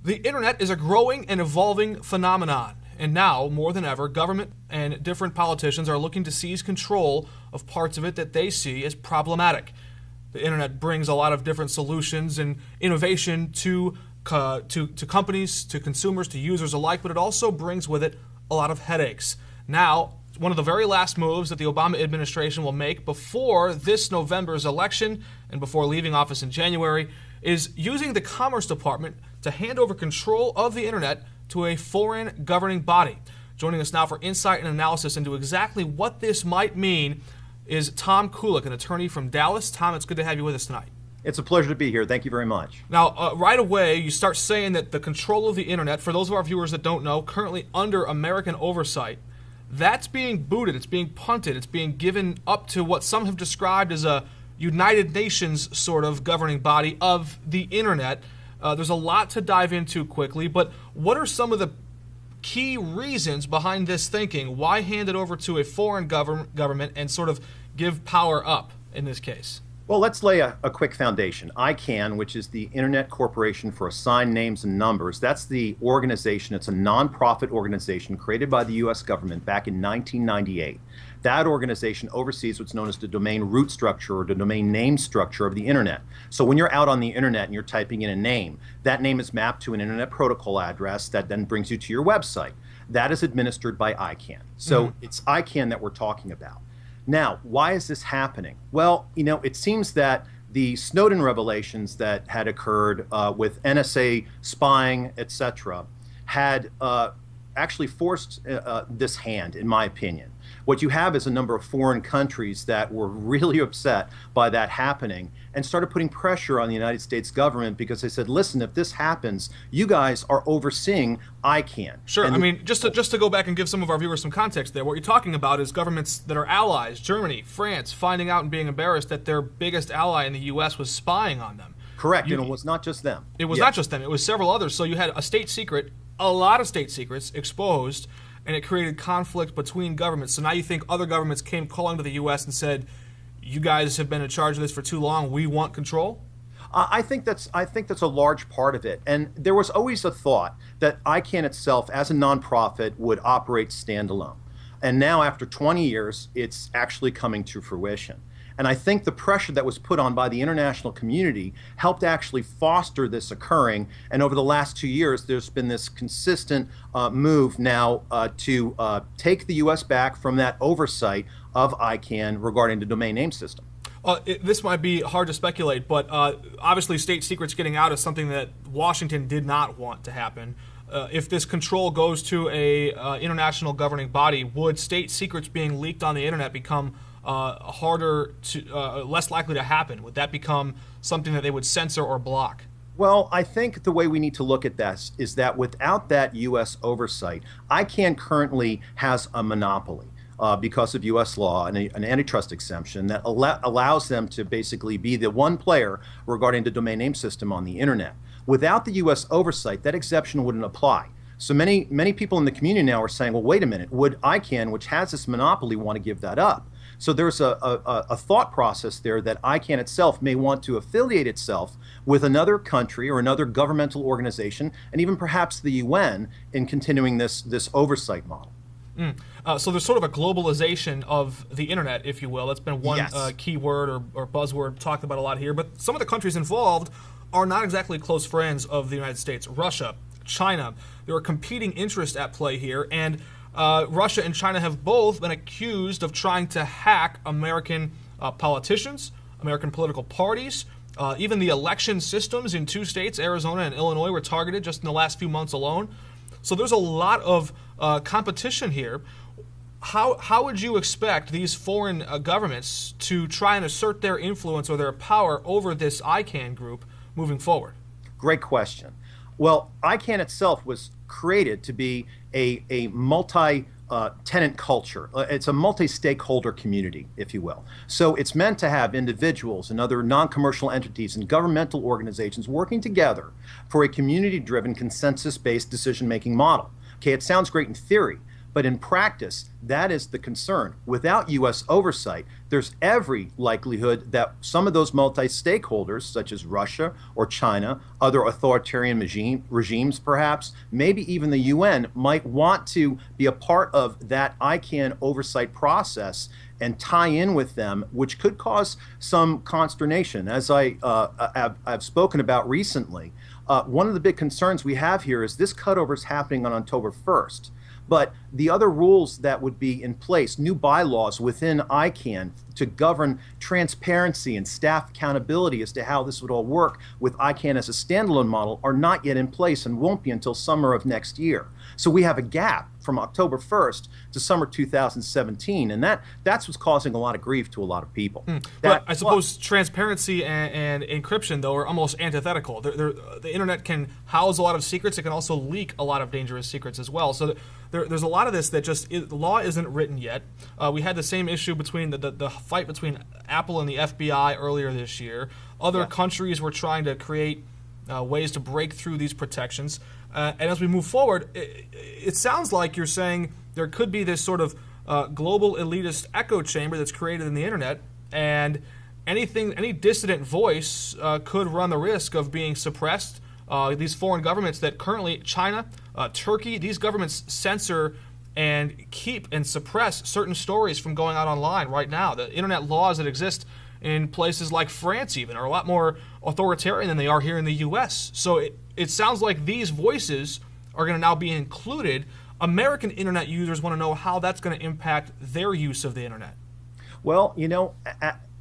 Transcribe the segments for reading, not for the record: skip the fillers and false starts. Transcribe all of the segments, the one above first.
The internet is a growing and evolving phenomenon, and now, more than ever, government and different politicians are looking to seize control of parts of it that they see as problematic. The internet brings a lot of different solutions and innovation to companies, to consumers, to users alike, but it also brings with it a lot of headaches. Now, one of the very last moves that the Obama administration will make before this November's election and before leaving office in January is using the Commerce Department to hand over control of the internet to a foreign governing body. Joining us now for insight and analysis into exactly what this might mean is Tom Kulik, an attorney from Dallas. Tom, it's good to have you with us tonight. It's a pleasure to be here. Thank you very much. Now, right away, you start saying that the control of the internet, for those of our viewers that don't know, currently under American oversight, that's being booted, it's being punted, it's being given up to what some have described as a United Nations sort of governing body of the internet. There's a lot to dive into quickly, but what are some of the key reasons behind this thinking? Why hand it over to a foreign government and sort of give power up in this case? Well, let's lay a quick foundation. ICANN, which is the Internet Corporation for Assigned Names and Numbers, that's the organization. It's a nonprofit organization created by the U.S. government back in 1998. That organization oversees what's known as the domain root structure or the domain name structure of the internet. So when you're out on the internet and you're typing in a name, that name is mapped to an internet protocol address that then brings you to your website. That is administered by ICANN. So it's ICANN that we're talking about. Now, why is this happening? Well, it seems that the Snowden revelations that had occurred with NSA spying, etc., had actually forced this hand, in my opinion. What you have is a number of foreign countries that were really upset by that happening and started putting pressure on the United States government because they said, listen, if this happens, you guys are overseeing ICANN. Sure. I mean, just to go back and give some of our viewers some context there, what you're talking about is governments that are allies, Germany, France, finding out and being embarrassed that their biggest ally in the U.S. was spying on them. Correct. And it was not just them. It was not just them. It was several others. So you had a state secret, a lot of state secrets exposed, and it created conflict between governments. So now you think other governments came calling to the U.S. and said, you guys have been in charge of this for too long, we want control? I think that's a large part of it. And there was always a thought that ICANN itself, as a nonprofit, would operate standalone. And now, after 20 years, it's actually coming to fruition. And I think the pressure that was put on by the international community helped actually foster this occurring. And over the last 2 years, there's been this consistent move now to take the U.S. back from that oversight of ICANN regarding the domain name system. This might be hard to speculate, but obviously state secrets getting out is something that Washington did not want to happen. If this control goes to a international governing body, would state secrets being leaked on the internet become less likely to happen? Would that become something that they would censor or block? Well, I think the way we need to look at this is that without that U.S. oversight, ICANN currently has a monopoly because of U.S. law and an antitrust exemption that allows them to basically be the one player regarding the domain name system on the internet. Without the U.S. oversight, that exception wouldn't apply. So many people in the community now are saying, well, wait a minute, would ICANN, which has this monopoly, want to give that up? So there's a thought process there that ICANN itself may want to affiliate itself with another country or another governmental organization, and even perhaps the UN, in continuing this oversight model. So there's sort of a globalization of the internet, if you will. That's been one key word or buzzword talked about a lot here. But some of the countries involved are not exactly close friends of the United States. Russia, China, there are competing interests at play here, and Russia and China have both been accused of trying to hack American politicians, American political parties. Even the election systems in 2 states, Arizona and Illinois, were targeted just in the last few months alone. So there's a lot of competition here. How would you expect these foreign governments to try and assert their influence or their power over this ICANN group moving forward? Great question. Well, ICANN itself was created to be a multi-tenant culture. It's a multi-stakeholder community, if you will. So it's meant to have individuals and other non-commercial entities and governmental organizations working together for a community-driven, consensus-based decision-making model. Okay, it sounds great in theory, But in practice, that is the concern. Without U.S. oversight, there's every likelihood that some of those multi-stakeholders, such as Russia or China, other authoritarian regimes perhaps, maybe even the UN, might want to be a part of that ICANN oversight process and tie in with them, which could cause some consternation. As I've spoken about recently, one of the big concerns we have here is this cutover is happening on October 1st. But the other rules that would be in place, new bylaws within ICANN to govern transparency and staff accountability as to how this would all work with ICANN as a standalone model, are not yet in place and won't be until summer of next year. So we have a gap from October 1st to summer 2017, and that's what's causing a lot of grief to a lot of people. But I suppose transparency and encryption, though, are almost antithetical. The internet can house a lot of secrets. It can also leak a lot of dangerous secrets as well. So there's a lot of this that just the law isn't written yet. We had the same issue between the fight between Apple and the FBI earlier this year. Other countries were trying to create ways to break through these protections. And as we move forward, it sounds like you're saying there could be this sort of global elitist echo chamber that's created in the internet, and any dissident voice could run the risk of being suppressed. These foreign governments that currently, China, Turkey, these governments censor and keep and suppress certain stories from going out online right now. The internet laws that exist in places like France even are a lot more authoritarian than they are here in the U.S. So it sounds like these voices are going to now be included. American internet users want to know how that's going to impact their use of the internet. Well,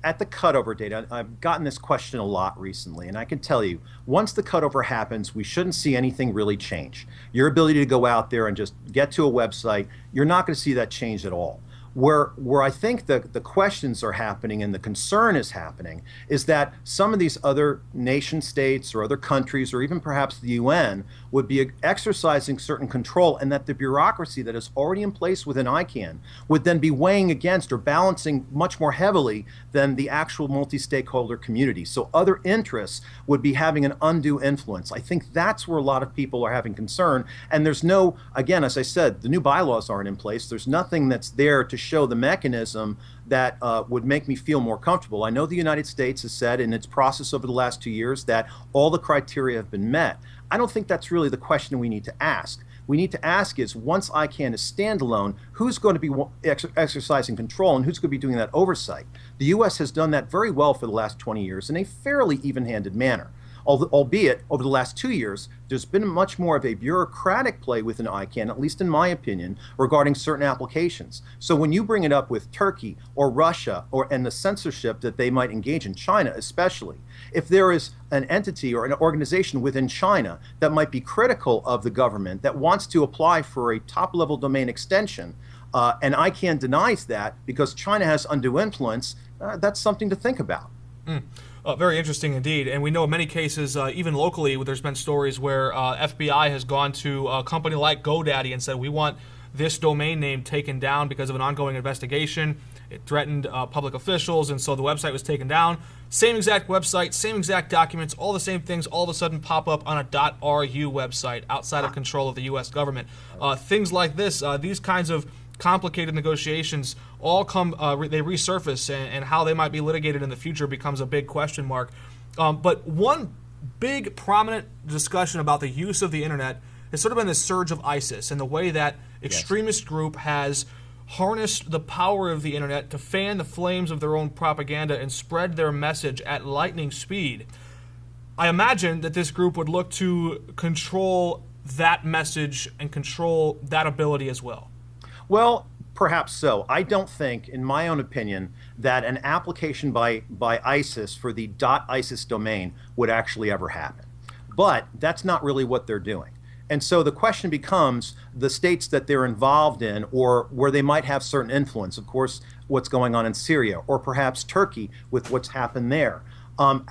at the cutover date, I've gotten this question a lot recently, and I can tell you, once the cutover happens, we shouldn't see anything really change. Your ability to go out there and just get to a website, you're not going to see that change at all. Where I think the questions are happening and the concern is happening is that some of these other nation states or other countries or even perhaps the UN would be exercising certain control, and that the bureaucracy that is already in place within ICANN would then be weighing against or balancing much more heavily than the actual multi-stakeholder community. So other interests would be having an undue influence. I think that's where a lot of people are having concern. And there's no, again, as I said, the new bylaws aren't in place. There's nothing that's there to show the mechanism that would make me feel more comfortable. I know the United States has said in its process over the last 2 years that all the criteria have been met. I don't think that's really the question we need to ask. We need to ask is, once ICANN is standalone, who's going to be exercising control and who's going to be doing that oversight? The U.S. has done that very well for the last 20 years in a fairly even-handed manner. Albeit, over the last 2 years, there's been much more of a bureaucratic play within ICANN, at least in my opinion, regarding certain applications. So when you bring it up with Turkey or Russia and the censorship that they might engage in, China especially, if there is an entity or an organization within China that might be critical of the government that wants to apply for a top-level domain extension, and ICANN denies that because China has undue influence, that's something to think about. Very interesting indeed. And we know in many cases, even locally, there's been stories where FBI has gone to a company like GoDaddy and said, we want this domain name taken down because of an ongoing investigation. It threatened public officials, and so the website was taken down. Same exact website, same exact documents, all the same things all of a sudden pop up on a .ru website outside of control of the U.S. government. Things like this, these kinds of complicated negotiations all come, they resurface, and how they might be litigated in the future becomes a big question mark. But one big prominent discussion about the use of the internet has sort of been the surge of ISIS and the way that extremist group has harnessed the power of the internet to fan the flames of their own propaganda and spread their message at lightning speed. I imagine that this group would look to control that message and control that ability as well. Well, perhaps so. I don't think, in my own opinion, that an application by ISIS for the .isis domain would actually ever happen. But that's not really what they're doing. And so the question becomes the states that they're involved in, or where they might have certain influence. Of course, what's going on in Syria, or perhaps Turkey with what's happened there.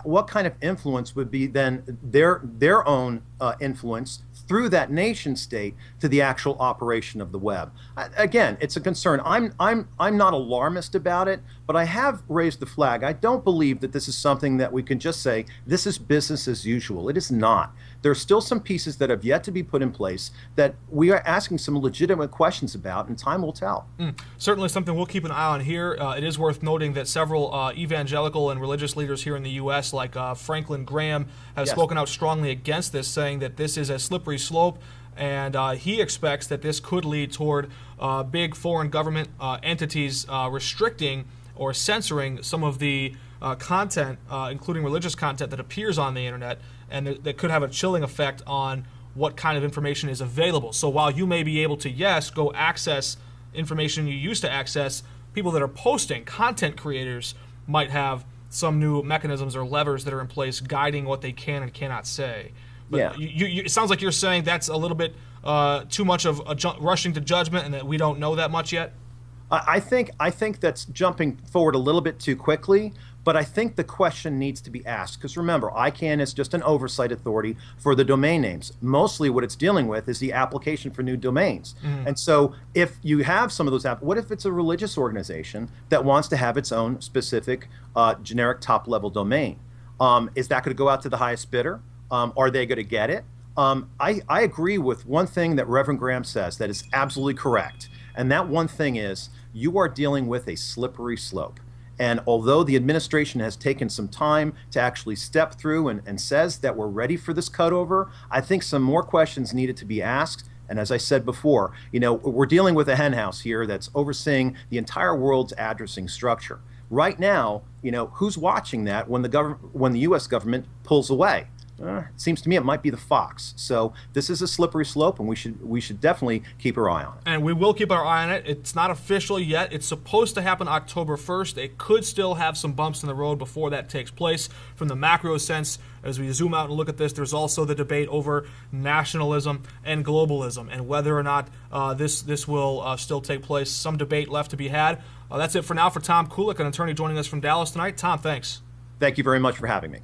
What kind of influence would be then their own influence through that nation state to the actual operation of the web. Again, it's a concern. I'm not alarmist about it, but I have raised the flag. I don't believe that this is something that we can just say, this is business as usual. It is not. There are still some pieces that have yet to be put in place that we are asking some legitimate questions about, and time will tell. Certainly something we'll keep an eye on here. It is worth noting that several evangelical and religious leaders here in the U.S., like Franklin Graham, have spoken out strongly against this, saying that this is a slippery slope, and he expects that this could lead toward big foreign government entities restricting or censoring some of the content, including religious content that appears on the internet, and that could have a chilling effect on what kind of information is available. So while you may be able to, yes, go access information you used to access, people that are posting, content creators, might have some new mechanisms or levers that are in place guiding what they can and cannot say. But it sounds like you're saying that's a little bit too much of rushing to judgment, and that we don't know that much yet. I think that's jumping forward a little bit too quickly, but I think the question needs to be asked. Because remember, ICANN is just an oversight authority for the domain names. Mostly what it's dealing with is the application for new domains. And so if you have some of those what if it's a religious organization that wants to have its own specific generic top-level domain? Is that going to go out to the highest bidder? Are they going to get it? I agree with one thing that Reverend Graham says that is absolutely correct. And that one thing is, you are dealing with a slippery slope. And although the administration has taken some time to actually step through and says that we're ready for this cutover, I think some more questions needed to be asked. And as I said before, we're dealing with a henhouse here that's overseeing the entire world's addressing structure. Right now, who's watching that when the U.S. government pulls away? It seems to me it might be the fox. So this is a slippery slope, and we should definitely keep our eye on it. And we will keep our eye on it. It's not official yet. It's supposed to happen October 1st. It could still have some bumps in the road before that takes place. From the macro sense, as we zoom out and look at this, there's also the debate over nationalism and globalism and whether or not this will still take place. Some debate left to be had. That's it for now for Tom Kulik, an attorney joining us from Dallas tonight. Tom, thanks. Thank you very much for having me.